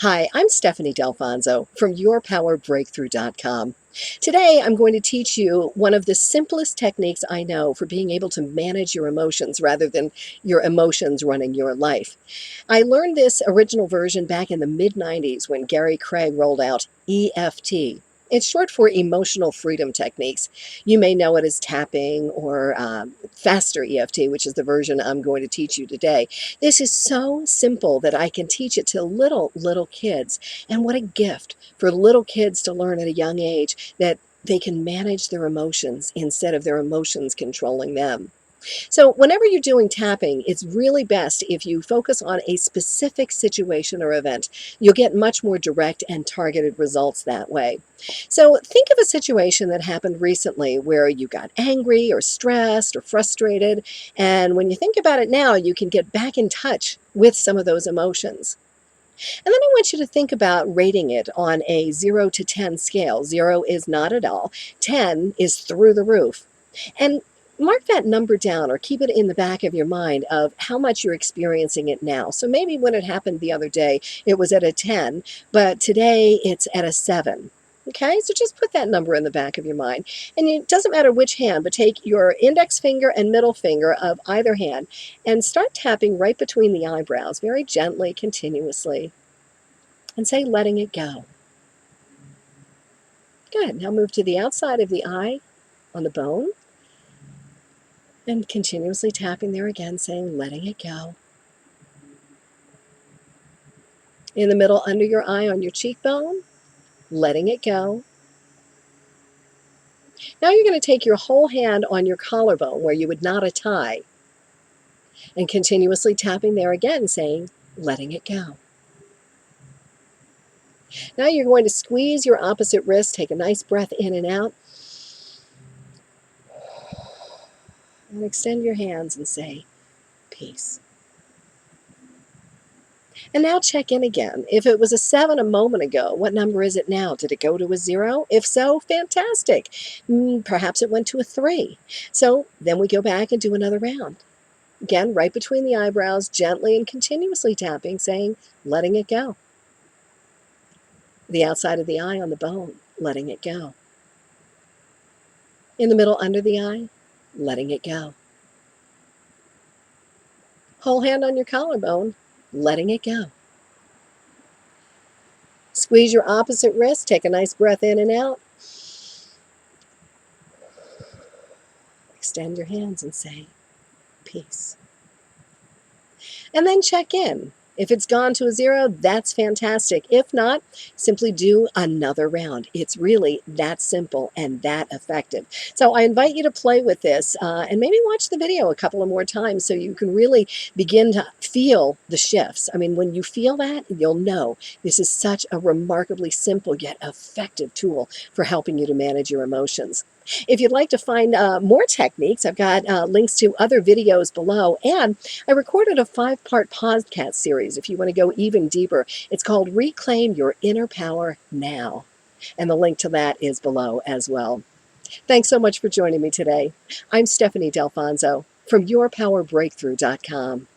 Hi, I'm Stephanie Delfonso from YourPowerBreakthrough.com. Today, I'm going to teach you one of the simplest techniques I know for being able to manage your emotions rather than your emotions running your life. I learned this original version back in the mid-90s when Gary Craig rolled out EFT. It's short for Emotional Freedom Techniques. You may know it as tapping or faster EFT, which is the version I'm going to teach you today. This is so simple that I can teach it to little kids. And what a gift for little kids to learn at a young age that they can manage their emotions instead of their emotions controlling them. So whenever you're doing tapping, it's really best if you focus on a specific situation or event. You'll get much more direct and targeted results that way. So think of a situation that happened recently where you got angry or stressed or frustrated. And when you think about it now, you can get back in touch with some of those emotions. And then I want you to think about rating it on a 0 to 10 scale. 0 is not at all. 10 is through the roof. And mark that number down or keep it in the back of your mind of how much you're experiencing it now. So maybe when it happened the other day, it was at a 10, but today it's at a 7. Okay, so just put that number in the back of your mind. And it doesn't matter which hand, but take your index finger and middle finger of either hand and start tapping right between the eyebrows, very gently, continuously, and say, letting it go. Good. Now move to the outside of the eye on the bone and continuously tapping there again, saying, letting it go. In the middle under your eye on your cheekbone, letting it go. Now you're going to take your whole hand on your collarbone where you would knot a tie and continuously tapping there again, saying, letting it go. Now you're going to squeeze your opposite wrist, take a nice breath in and out, and extend your hands and say, peace. And now check in again. If it was a 7 a moment ago, what number is it now? Did it go to a 0? If so, fantastic. Perhaps it went to a 3. So then we go back and do another round. Again, right between the eyebrows, gently and continuously tapping, saying, letting it go. The outside of the eye on the bone, letting it go. In the middle under the eye, letting it go. Whole hand on your collarbone, letting it go. Squeeze your opposite wrist, take a nice breath in and out. Extend your hands and say, peace. And then check in. If it's gone to a 0, that's fantastic. If not, simply do another round. It's really that simple and that effective. So I invite you to play with this and maybe watch the video a couple of more times so you can really begin to feel the shifts. I mean, when you feel that, you'll know this is such a remarkably simple yet effective tool for helping you to manage your emotions. If you'd like to find more techniques, I've got links to other videos below, and I recorded a 5-part podcast series if you want to go even deeper. It's called Reclaim Your Inner Power Now, and the link to that is below as well. Thanks so much for joining me today. I'm Stephanie Delfonso from YourPowerBreakthrough.com.